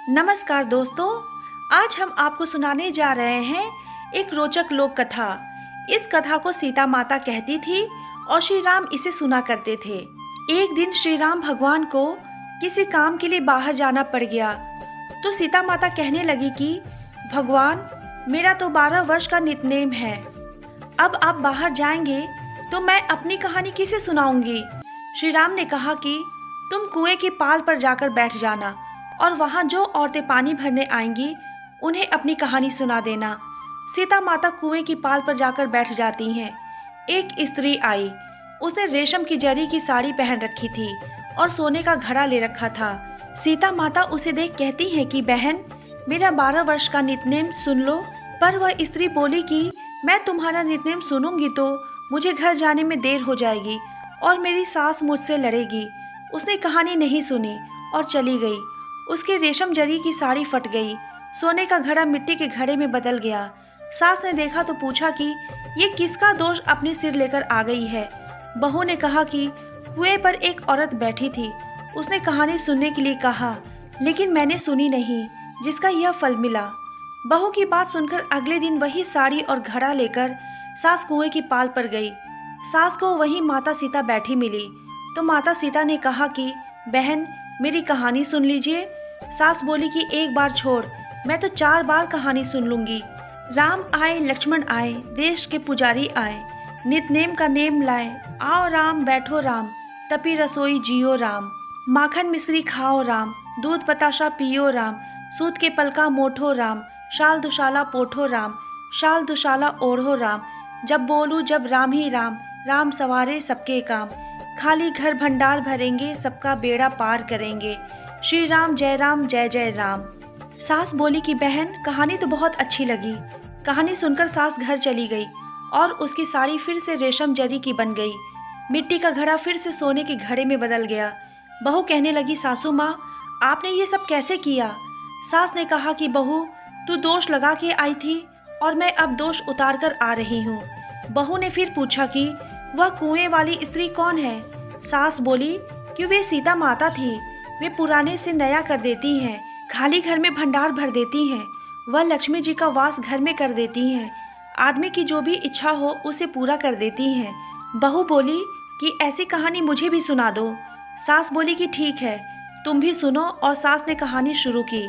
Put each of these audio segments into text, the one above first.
नमस्कार दोस्तों, आज हम आपको सुनाने जा रहे हैं एक रोचक लोक कथा। इस कथा को सीता माता कहती थी और श्री राम इसे सुना करते थे। एक दिन श्री राम भगवान को किसी काम के लिए बाहर जाना पड़ गया, तो सीता माता कहने लगी कि भगवान, मेरा तो 12 वर्ष का नितनेम है। अब आप बाहर जाएंगे तो मैं अपनी कहानी किसे सुनाऊंगी। श्री राम ने कहा कि तुम कुएं की पाल पर जाकर बैठ जाना और वहां जो औरतें पानी भरने आएंगी उन्हें अपनी कहानी सुना देना। सीता माता कुएं की पाल पर जाकर बैठ जाती हैं। एक स्त्री आई, उसने रेशम की जरी की साड़ी पहन रखी थी और सोने का घड़ा ले रखा था। सीता माता उसे देख कहती हैं कि बहन, मेरा 12 वर्ष का नितनेम सुन लो। पर वह स्त्री बोली कि मैं तुम्हारा नितनेम सुनूंगी तो मुझे घर जाने में देर हो जाएगी और मेरी सास मुझसे लड़ेगी। उसने कहानी नहीं सुनी और चली गई। उसकी रेशम जरी की साड़ी फट गई, सोने का घड़ा मिट्टी के घड़े में बदल गया। सास ने देखा तो पूछा कि ये किसका दोष अपने सिर लेकर आ गई है। बहू ने कहा कि कुएं पर एक औरत बैठी थी, उसने कहानी सुनने के लिए कहा, लेकिन मैंने सुनी नहीं, जिसका यह फल मिला। बहू की बात सुनकर अगले दिन वही साड़ी और घड़ा लेकर सास कुएं की पाल पर गई। सास को वहीं माता सीता बैठी मिली, तो माता सीता ने कहा कि बहन, मेरी कहानी सुन लीजिए। सास बोली कि एक बार छोड़, मैं तो 4 बार कहानी सुन लूंगी। राम आए लक्ष्मण आए, देश के पुजारी आए, नितनेम का नेम लाए, आओ राम बैठो राम, तपी रसोई जियो राम, माखन मिश्री खाओ राम, दूध बताशा पियो राम, सूत के पलका मोठो राम, शाल दुशाला पोठो राम, शाल दुशाला ओढ़ो राम, जब बोलू जब राम ही राम, राम सवारे सबके काम, खाली घर भंडार भरेंगे, सबका बेड़ा पार करेंगे, श्री राम जय जय राम। सास बोली कि बहन, कहानी तो बहुत अच्छी लगी। कहानी सुनकर सास घर चली गई और उसकी साड़ी फिर से रेशम जरी की बन गई। मिट्टी का घड़ा फिर से सोने के घड़े में बदल गया। बहू कहने लगी, सासू माँ, आपने ये सब कैसे किया। सास ने कहा कि बहू, तू दोष लगा के आई थी और मैं अब दोष उतार कर आ रही हूँ। बहू ने फिर पूछा कि वह कुएं वाली स्त्री कौन है। सास बोली कि वे सीता माता थी, वे पुराने से नया कर देती हैं, खाली घर में भंडार भर देती हैं, वह लक्ष्मी जी का वास घर में कर देती हैं, आदमी की जो भी इच्छा हो उसे पूरा कर देती हैं। बहू बोली कि ऐसी कहानी मुझे भी सुना दो। सास बोली कि ठीक है, तुम भी सुनो। और सास ने कहानी शुरू की।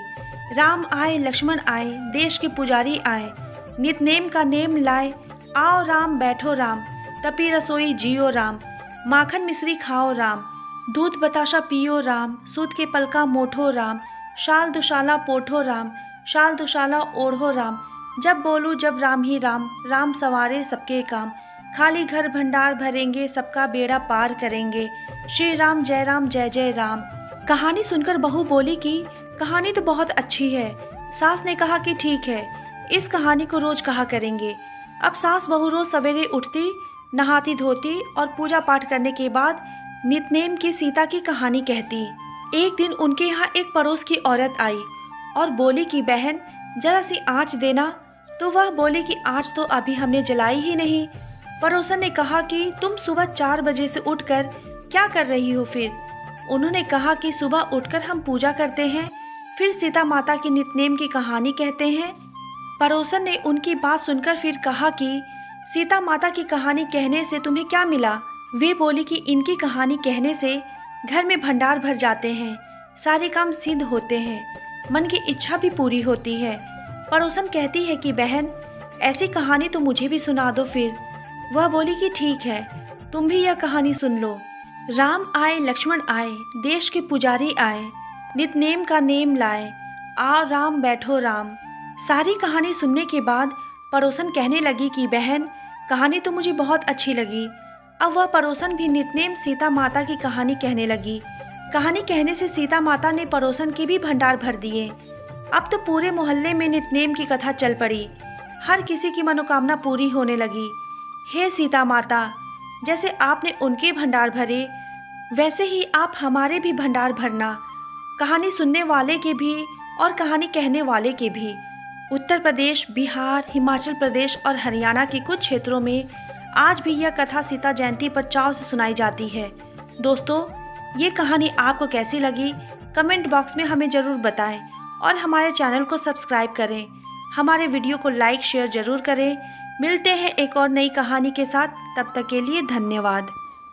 राम आए लक्ष्मण आए, देश के पुजारी आए, नितनेम का नेम लाए, आओ राम बैठो राम, तपी रसोई जियो राम, माखन मिश्री खाओ राम, दूध बताशा पियो राम, सूत के पलका मोठो राम, शाल दुशाला पोठो राम, शाल दुशाला ओढ़ो राम, जब बोलू जब राम ही राम, राम सवारे सबके काम, खाली घर भंडार भरेंगे, सबका बेड़ा पार करेंगे, श्री राम जय जय राम। कहानी सुनकर बहू बोली कि कहानी तो बहुत अच्छी है। सास ने कहा कि ठीक है, इस कहानी को रोज कहा करेंगे। अब सास बहू रोज सवेरे उठती, नहाती धोती और पूजा पाठ करने के बाद नितनेम की सीता की कहानी कहती। एक दिन उनके यहाँ एक पड़ोस की औरत आई और बोली कि बहन, जरा सी आँच देना। तो वह बोली कि आँच तो अभी हमने जलाई ही नहीं। पड़ोसन ने कहा कि तुम सुबह 4 बजे से उठकर क्या कर रही हो। फिर उन्होंने कहा कि सुबह उठकर हम पूजा करते हैं, फिर सीता माता की नितनेम की कहानी कहते हैं। पड़ोसन ने उनकी बात सुनकर फिर कहा कि सीता माता की कहानी कहने से तुम्हें क्या मिला। वे बोली कि इनकी कहानी कहने से घर में भंडार भर जाते हैं, सारे काम सिद्ध होते हैं, मन की इच्छा भी पूरी होती है। पड़ोसन कहती है कि बहन, ऐसी कहानी तो मुझे भी सुना दो। फिर वह बोली कि ठीक है, तुम भी यह कहानी सुन लो। राम आए लक्ष्मण आए, देश के पुजारी आए, नितनेम का नेम लाए, आओ राम बैठो राम। सारी कहानी सुनने के बाद पड़ोसन कहने लगी कि बहन, कहानी तो मुझे बहुत अच्छी लगी। अब वह पड़ोसन भी नितनेम सीता माता की कहानी कहने लगी। कहानी कहने से सीता माता ने पड़ोसन के भी भंडार भर दिए। अब तो पूरे मोहल्ले में नितनेम की कथा चल पड़ी, हर किसी की मनोकामना पूरी होने लगी। हे सीता माता, जैसे आपने उनके भंडार भरे, वैसे ही आप हमारे भी भंडार भरना, कहानी सुनने वाले के भी और कहानी कहने वाले के भी। उत्तर प्रदेश, बिहार, हिमाचल प्रदेश और हरियाणा के कुछ क्षेत्रों में आज भी यह कथा सीता जयंती पर चाव से सुनाई जाती है। दोस्तों, ये कहानी आपको कैसी लगी, कमेंट बॉक्स में हमें ज़रूर बताएं और हमारे चैनल को सब्सक्राइब करें। हमारे वीडियो को लाइक शेयर ज़रूर करें। मिलते हैं एक और नई कहानी के साथ, तब तक के लिए धन्यवाद।